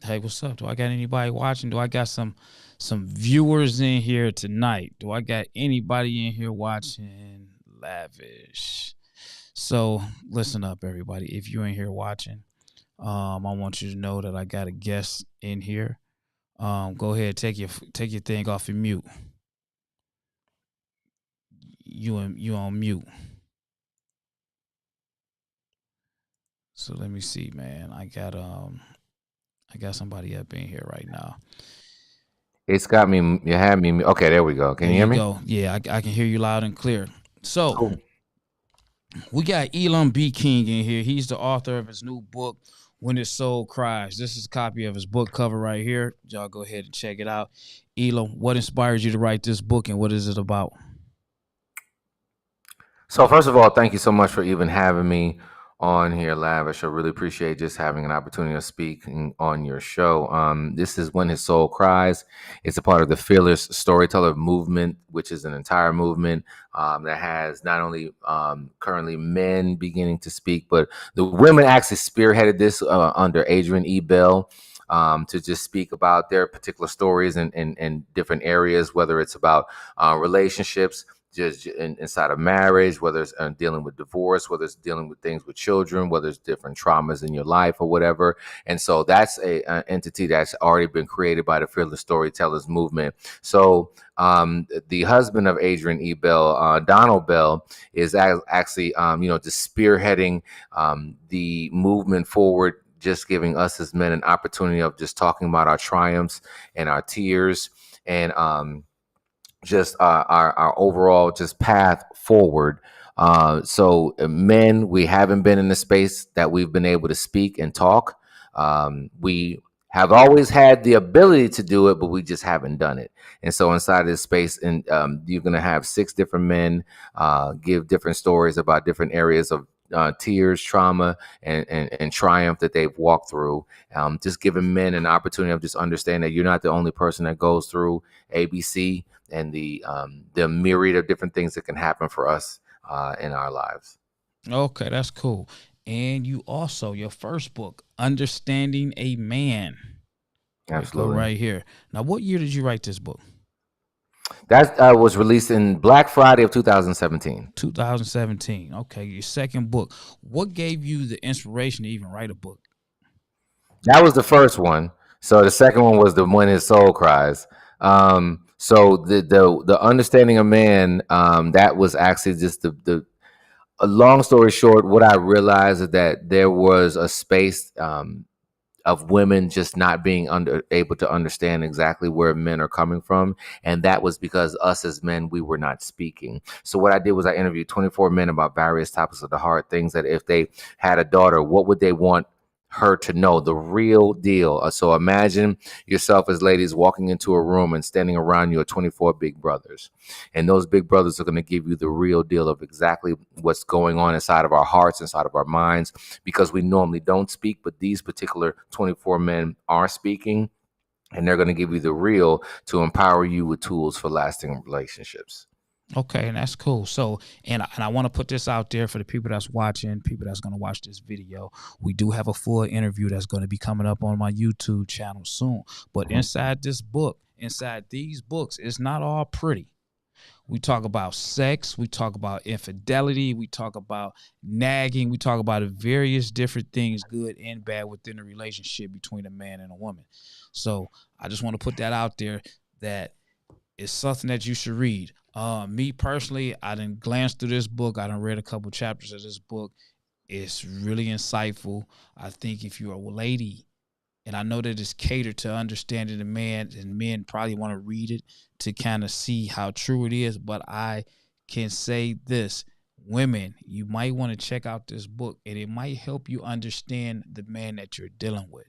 Hey, what's up? Do I got anybody watching? Do I got some viewers in here tonight? Do I got anybody in here watching? Lavish. So listen up, everybody. If you're in here watching, I want you to know that I got a guest in here. Go ahead, take your thing off your mute. You on mute. So let me see, man. I got somebody up in here right now. It's got me. You had me. Okay, there we go. Can There you hear you me? go. Yeah, I can hear you loud and clear. So Cool. we got Elam B King in here. He's the author of his new book, When His Soul Cries. This is a copy of his book cover right here. Y'all go ahead and check it out. Elam, what inspired you to write this book and what is it about? So first of all, thank you so much for even having me on here, Lavish. I really appreciate just having an opportunity to speak on your show. This is When His Soul Cries. It's a part of the Fearless Storyteller movement, which is an entire movement that has not only currently men beginning to speak, but the women actually spearheaded this under Adrian E. Bell. To just speak about their particular stories in different areas, whether it's about relationships, just inside of marriage, whether it's dealing with divorce, whether it's dealing with things with children, whether it's different traumas in your life or whatever. And so that's an entity that's already been created by the Fearless Storytellers movement. So the husband of Adrian E. Bell, Donald Bell, is actually, just spearheading the movement forward, just giving us as men an opportunity of just talking about our triumphs and our tears and just our overall just path forward. Men, we haven't been in the space that we've been able to speak and talk. We have always had the ability to do it, but we just haven't done it. And so inside of this space, and you're going to have six different men give different stories about different areas of tears, trauma, and triumph that they've walked through. Just giving men an opportunity of just understanding that you're not the only person that goes through ABC and the myriad of different things that can happen for us in our lives. Okay, that's cool. And you also, your first book, Understanding a Man. Right, go Absolutely. right here. Now, what year did you write this book? That was released in Black Friday of 2017. 2017. Okay, your second book. What gave you the inspiration to even write a book? That was the first one. So the second one was the When His Soul Cries. So the understanding of man, that was actually just the a long story short. What I realized is that there was a space of women just not being able to understand exactly where men are coming from, and that was because us as men, we were not speaking. So what I did was I interviewed 24 men about various topics of the heart, things that if they had a daughter, what would they want her to know, the real deal. So imagine yourself as ladies walking into a room and standing around you are 24 big brothers, and those big brothers are going to give you the real deal of exactly what's going on inside of our hearts, inside of our minds, because we normally don't speak, but these particular 24 men are speaking, and they're going to give you the real to empower you with tools for lasting relationships. Okay, and that's cool. So, and I want to put this out there for the people that's watching, people that's going to watch this video. We do have a full interview that's going to be coming up on my YouTube channel soon. But Mhm. inside this book, inside these books, it's not all pretty. We talk about sex, we talk about infidelity, we talk about nagging, we talk about various different things, good and bad, within a relationship between a man and a woman. So I just want to put that out there, that it's something that you should read. Me personally, I didn't glance through this book. I done read a couple chapters of this book. It's really insightful. I think if you're a lady, and I know that it's catered to understanding the man, and men probably want to read it to kind of see how true it is. But I can say this: women, you might want to check out this book, and it might help you understand the man that you're dealing with.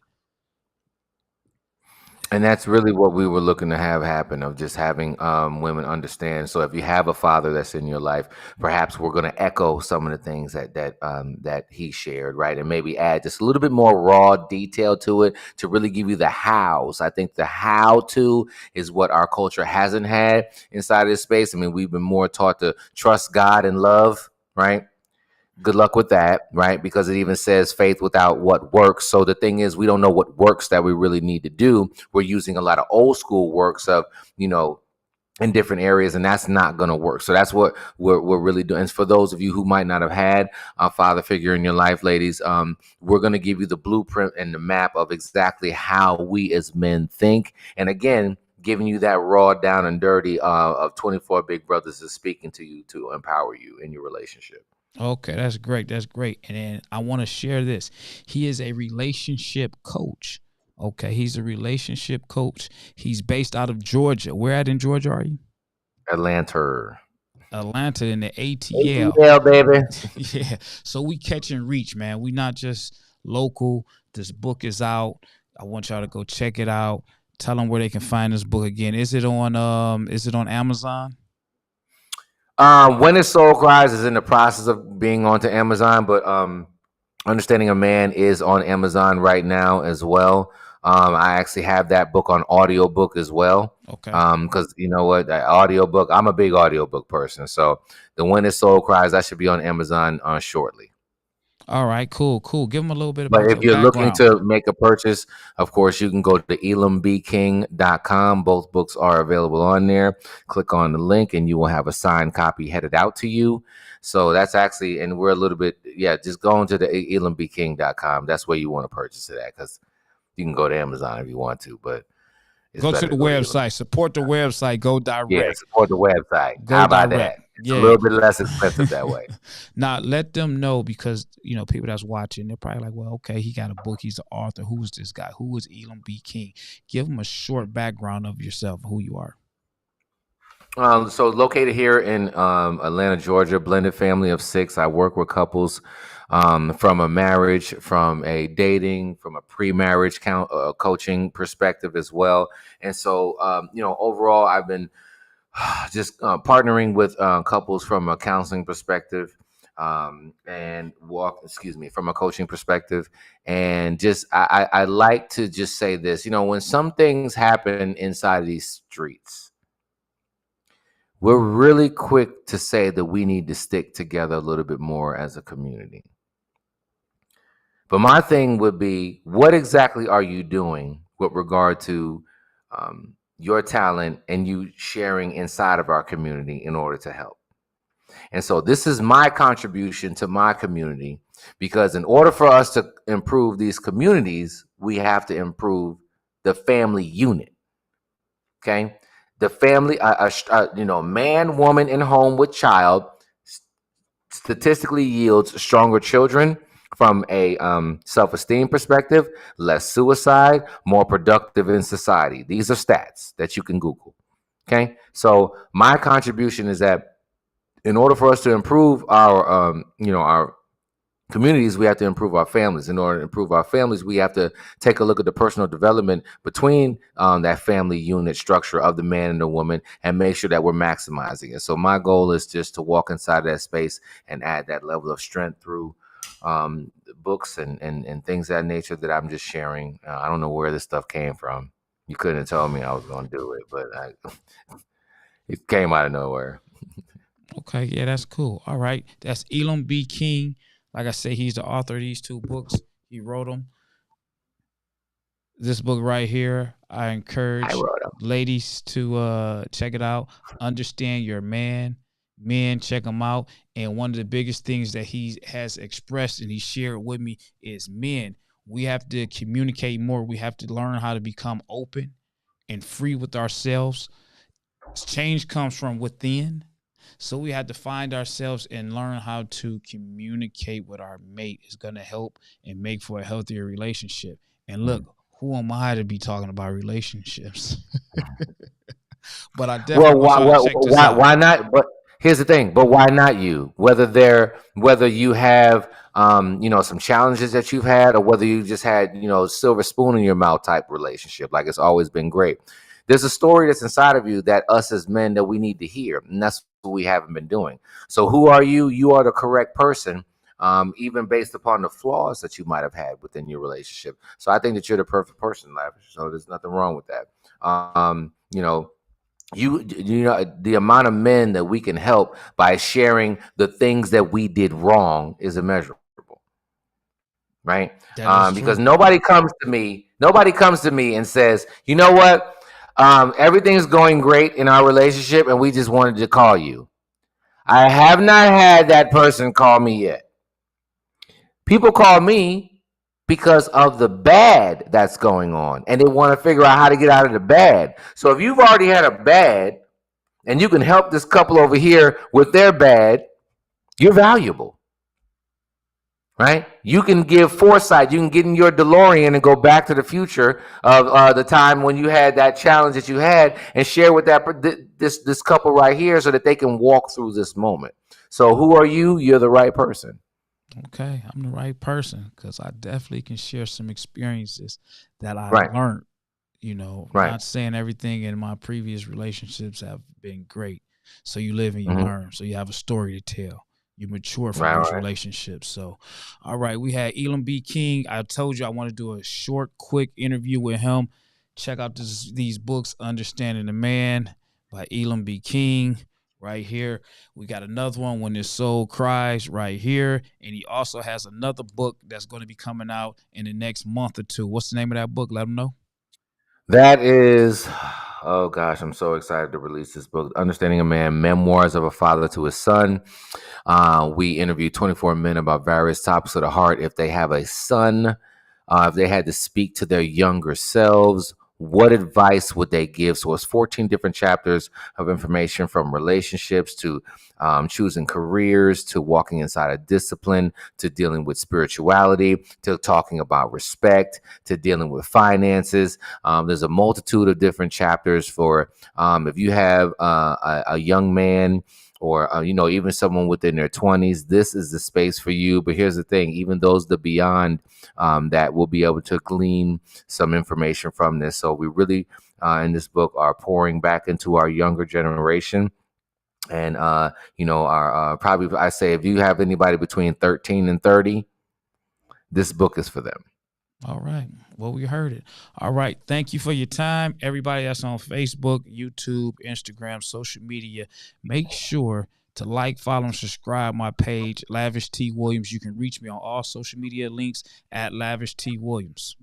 And that's really what we were looking to have happen, of just having women understand. So if you have a father that's in your life, perhaps we're going to echo some of the things that he shared, right? And maybe add just a little bit more raw detail to it to really give you the hows. I think the how to is what our culture hasn't had inside of this space. I mean, we've been more taught to trust God and love, right? Good luck with that, right? Because it even says faith without what works. So the thing is, we don't know what works that we really need to do. We're using a lot of old school works of, you know, in different areas, and that's not going to work. So that's what we're really doing. And for those of you who might not have had a father figure in your life, ladies, we're going to give you the blueprint and the map of exactly how we as men think. And again, giving you that raw down and dirty of 24 big brothers is speaking to you to empower you in your relationship. Okay, that's great. That's great. And then I want to share this. He is a relationship coach. Okay, he's a relationship coach. He's based out of Georgia. Where at in Georgia are you? Atlanta. Atlanta in the ATL. ATL, baby. Yeah. So we catch and reach, man. We not just local. This book is out. I want y'all to go check it out. Tell them where they can find this book again. Is it on Amazon? When His Soul Cries is in the process of being onto Amazon, but Understanding a Man is on Amazon right now as well. I actually have that book on audiobook as well. Okay. Because you know what, that audiobook, I'm a big audiobook person. So the When His Soul Cries, that should be on Amazon shortly. All right, cool, cool. Give them a little bit But about if your you're looking background. to make a purchase, of course, you can go to elambking.com. Both books are available on there. Click on the link and you will have a signed copy headed out to you. So that's actually, and we're a little bit, yeah, just go into the elambking.com. That's where you want to purchase it at, because you can go to Amazon if you want to, but it's Go to better the to go to Elam. website. Support the website. Go Yeah, direct. support the website. Go How about direct. that? It's a Yeah. little bit less expensive that way. Now let them know, because people that's watching, they're probably like, well, okay, he got a book, he's the author. Who is this guy? Who is Elam B. King? Give them a short background of yourself, who you are. So located here in Atlanta, Georgia, blended family of six. I work with couples from a marriage, from a dating, from a pre-marriage coaching perspective as well. And so, overall, I've been just partnering with couples from a counseling perspective, from a coaching perspective. And just, I like to just say this, when some things happen inside of these streets, we're really quick to say that we need to stick together a little bit more as a community. But my thing would be, what exactly are you doing with regard to your talent and you sharing inside of our community in order to help? And so this is my contribution to my community, because in order for us to improve these communities, we have to improve the family unit. Okay. The family, man, woman in home with child statistically yields stronger children from a self-esteem perspective, less suicide, more productive in society. These are stats that you can Google. Okay. So my contribution is that in order for us to improve our communities, we have to improve our families. In order to improve our families, we have to take a look at the personal development between that family unit structure of the man and the woman, and make sure that we're maximizing it. So my goal is just to walk inside that space and add that level of strength through books and things of that nature that I'm just sharing. I don't know where this stuff came from. You couldn't have told me I was going to do it, but it came out of nowhere. Okay, yeah, that's cool. All right, that's Elam B. King. Like I said, he's the author of these two books. He wrote them. This book right here, I I encourage wrote them. ladies to check it out. Understand your man. Men, check him out. And one of the biggest things that he has expressed and he shared with me is, men, we have to communicate more. We have to learn how to become open and free with ourselves. Change comes from within. So we have to find ourselves and learn how to communicate with our mate. Is going to help and make for a healthier relationship. And look, who am I to be talking about relationships? But I definitely Well, want y'all to check this out. why not? But here's the thing. But why not you? Whether you have, some challenges that you've had, or whether you just had, silver spoon in your mouth type relationship, like it's always been great. There's a story that's inside of you that us as men that we need to hear, and that's what we haven't been doing. So who are you? You are the correct person. Even based upon the flaws that you might have had within your relationship. So I think that you're the perfect person, Lavish. So there's nothing wrong with that. You know, the amount of men that we can help by sharing the things that we did wrong is immeasurable, right? That is Because true. nobody comes to me and says, you know what, everything's going great in our relationship, and we just wanted to call you. I have not had that person call me yet. People call me because of the bad that's going on, and they want to figure out how to get out of the bad. So if you've already had a bad and you can help this couple over here with their bad, you're valuable, right? You can give foresight. You can get in your DeLorean and go back to the future of the time when you had that challenge that you had, and share with this couple right here, so that they can walk through this moment. So who are you? You're the right person. Okay, I'm the right person because I definitely can share some experiences that I Right, learned. You know, right, not saying everything in my previous relationships have been great. So you live and you hmm learn. So you have a story to tell. You mature from right, those right. relationships. So, all right, we had Elam B. King. I told you I want to do a short, quick interview with him. Check out these books, Understanding the Man by Elam B. King, right here. We got another one, When His Soul Cries, right here. And he also has another book that's going to be coming out in the next month or two. What's the name of that book? Let him know. That is, oh gosh, I'm so excited to release this book, Understanding a Man: Memoirs of a Father to His Son. We interviewed 24 men about various topics of the heart. If they have a son, if they had to speak to their younger selves, what advice would they give? So it's 14 different chapters of information, from relationships to choosing careers, to walking inside a discipline, to dealing with spirituality, to talking about respect, to dealing with finances. There's a multitude of different chapters for if you have a young man, or even someone within their 20s, this is the space for you. But here's the thing: even those the beyond, that will be able to glean some information from this. So we really, in this book, are pouring back into our younger generation. And our probably, I say, if you have anybody between 13 and 30, this book is for them. All right. Well, we heard it. All right. Thank you for your time. Everybody that's on Facebook, YouTube, Instagram, social media, make sure to like, follow, and subscribe my page, Lavish T. Williams. You can reach me on all social media links at Lavish T. Williams.